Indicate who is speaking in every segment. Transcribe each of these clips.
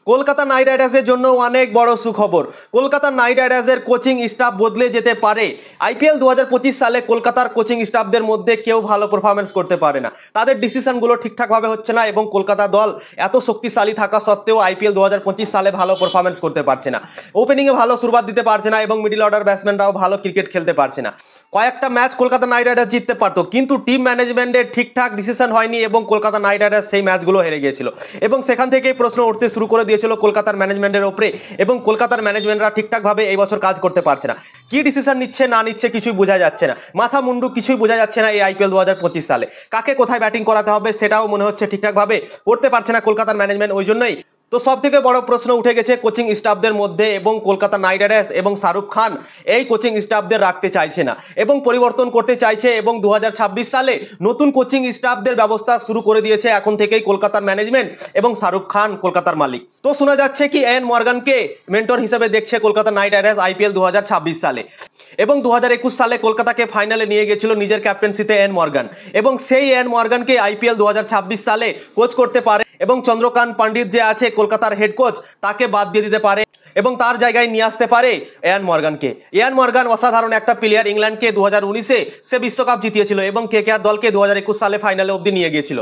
Speaker 1: Kolkata night রাইডার্সের জন্য অনেক বড় সুখবর। কলকাতা নাইট রাইডার্সের কোচিং স্টাফ বদলে যেতে পারে। আইপিএল 2025 সালে কলকাতার কোচিং স্টাফদের মধ্যে কেউ ভালো পারফরমেন্স করতে পারে না, তাদের ডিসিশনগুলো ঠিকঠাকভাবে হচ্ছে না এবং কলকাতা দল এত শক্তিশালী থাকা সত্ত্বেও আইপিএল 2025 সালে ভালো পারফরমেন্স করতে পারছে না। ওপেনিংয়ে ভালো শুরুয়াত দিতে পারছে না এবং মিডল অর্ডার ব্যাটসম্যানরাও ভালো ক্রিকেট খেলতে পারছে না। কয়েকটা ম্যাচ কলকাতা নাইট রাইডার্স জিততে পারতো, কিন্তু টিম ম্যানেজমেন্টের ঠিকঠাক ডিসিশন হয়নি এবং কলকাতা নাইট রাইডার্স সেই ম্যাচগুলো হেরে গিয়েছিল এবং সেখান থেকেই প্রশ্ন উঠতে শুরু করে দিয়েছিল কলকাতার ম্যানেজমেন্টের ওপরে এবং কলকাতার ম্যানেজমেন্টরা ঠিকঠাকভাবে এই বছর কাজ করতে পারছে না। কি ডিসিশন নিচ্ছে না নিচ্ছে কিছুই বোঝা যাচ্ছে না, মাথা মুন্ডু কিছুই বোঝা যাচ্ছে না। এই আইপিএল 2025 সালে কাকে কোথায় ব্যাটিং করাতে হবে সেটাও মনে হচ্ছে ঠিকঠাকভাবে করতে পারছে না কলকাতার ম্যানেজমেন্ট। ওই জন্যই তো সব থেকে বড় প্রশ্ন উঠে গেছে কোচিং স্টাফদের মধ্যে এবং কলকাতা নাইট রাইডার্স এবং শাহরুখ খান এই কোচিং স্টাফদের রাখতে চাইছে না এবং পরিবর্তন করতে চাইছে এবং 2026 সালে নতুন কোচিং স্টাফদের ব্যবস্থা শুরু করে দিয়েছে এখন থেকেই কলকাতার ম্যানেজমেন্ট এবং শাহরুখ খান কলকাতার মালিক। তো শোনা যাচ্ছে কি এন মর্গানকে মেন্টর হিসেবে দেখছে কলকাতা নাইট রাইডার্স আইপিএল 2026 সালে এবং 2021 সালে কলকাতাকে ফাইনালে নিয়ে গেছিল নিজের ক্যাপ্টেন্সিতে এন মর্গান এবং সেই এন মর্গানকে আইপিএল 2026 সালে কোচ করতে পারে এবং চন্দ্রকান্ত পণ্ডিত যে আছে কলকাতার হেড কোচ তাকে বাদ দিয়ে দিতে পারে এবং তার জায়গায় নিয়ে আসতে পারে ইয়ান মর্গানকে। ইয়ান মর্গান অসাধারণ একটা প্লেয়ার, ইংল্যান্ডকে 2019-এ সে বিশ্বকাপ জিতিয়েছিল এবং কেকেআর দলকে 2021 সালে ফাইনালে অবধি নিয়ে গিয়েছিল।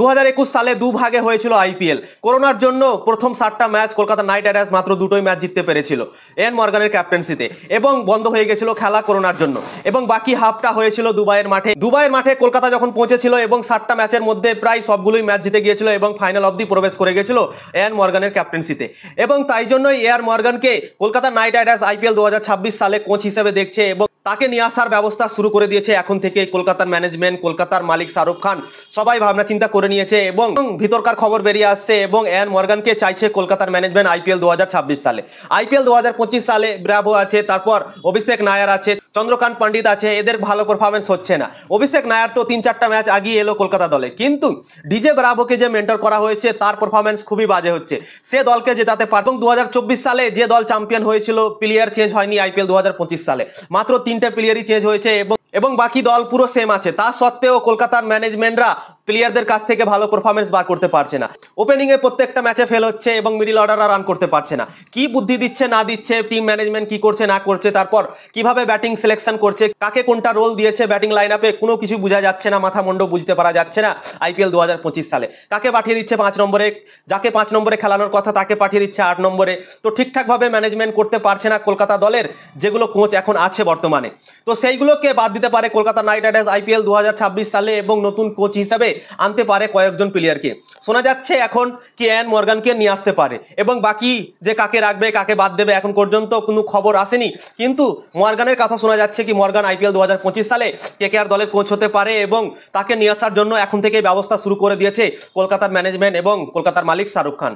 Speaker 1: 2021 সালে দুভাগে হয়েছিল আইপিএল। করোনার জন্য প্রথম 7টা ম্যাচ কলকাতা নাইট রাইডার্স মাত্র 2টোই ম্যাচ জিততে পেরেছিল এন মর্গানের ক্যাপ্টেন্সিতে এবং বন্ধ হয়ে গেছিল খেলা করোনার জন্য এবং বাকি হাফটা হয়েছিল দুবাইয়ের মাঠে। দুবাইয়ের মাঠে কলকাতা যখন পৌঁছেছিল এবং 7টা ম্যাচের মধ্যে প্রায় সবগুলোই ম্যাচ জিতে গিয়েছিল এবং ফাইনাল অবধি প্রবেশ করে গেছিল এন মর্গানের ক্যাপ্টেন্সিতে এবং তাই জন্যই এয়ার মর্গানকে কলকাতা নাইট রাইডার্স আইপিএল 2026 সালে কোচ হিসেবে দেখছে এবং তাকে নিয়ে আসার ব্যবস্থা শুরু করে দিয়েছে এখন থেকে কলকাতার ম্যানেজমেন্ট, কলকাতার মালিক শাহরুখ খান সবাই ভাবনা চিন্তা করে নিয়েছে এবং ভিতরকার খবর বেরিয়ে আসছে এবং এন মর্গানকে চাইছে কলকাতার ম্যানেজমেন্ট আইপিএল 2026 সালে। আইপিএল 2025 সালে ব্রাভো আছে, তারপর অভিষেক নায়ার আছে, চন্দ্রকান্ত পণ্ডিত আছে, এদের ভালো পারফরমেন্স হচ্ছে না। অভিষেক নায়ার তো 3-4টা ম্যাচ আগিয়ে এলো কলকাতা দলে, কিন্তু ডিজে ব্রাভোকে যে মেন্টর করা হয়েছে তার পারফরমেন্স খুবই বাজে হচ্ছে, সে দলকে জেতাতে পারে এবং 2024 সালে যে দল চ্যাম্পিয়ন হয়েছিল প্লেয়ার চেঞ্জ হয়নি আইপিএল 2025 সালে, মাত্র 3টে প্লেয়ারই চেঞ্জ হয়েছে এবং বাকি দল পুরো সেম আছে। তা সত্ত্বেও কলকাতার ম্যানেজমেন্টরা প্লেয়ারদের কাছ থেকে ভালো পারফরমেন্স বার করতে পারছে না। ওপেনিংয়ে প্রত্যেকটা ম্যাচে ফেল হচ্ছে এবং মিডল অর্ডাররা রান করতে পারছে না। কি বুদ্ধি দিচ্ছে না দিচ্ছে টিম ম্যানেজমেন্ট, কি করছে না করছে, তারপর কিভাবে ব্যাটিং সিলেকশন করছে, কাকে কোনটা রোল দিয়েছে ব্যাটিং লাইন আপে, কোনো কিছু বোঝা যাচ্ছে না, মাথা মুন্ড বুঝতে পারা যাচ্ছে না। আইপিএল 2025 সালে কাকে পাঠিয়ে দিচ্ছে 5 নম্বরে, যাকে 5 নম্বরে খেলানোর কথা তাকে পাঠিয়ে দিচ্ছে 8 নম্বরে। তো ঠিকঠাকভাবে ম্যানেজমেন্ট করতে পারছে না কলকাতা দলের যেগুলো কোচ এখন আছে বর্তমানে। তো সেইগুলোকে বাদ দিতে পারে কলকাতা নাইট রাইডার্স আইপিএল 2026 সালে এবং নতুন কোচ হিসাবে আনতে পারে কয়েকজন প্লেয়ারকে। শোনা যাচ্ছে এখন কি এন মর্গানকে নিয়ে আসতে পারে এবং বাকি যে কাকে রাখবে কাকে বাদ দেবে এখন পর্যন্ত কোনো খবর আসেনি, কিন্তু মর্গানের কথা শোনা যাচ্ছে কি মর্গান আইপিএল 2025 সালে কেকেআর দলের কোচ হতে পারে এবং তাকে নিয়ে আসার জন্য এখন থেকেই ব্যবস্থা শুরু করে দিয়েছে কলকাতার ম্যানেজমেন্ট এবং কলকাতার মালিক শাহরুখ খান।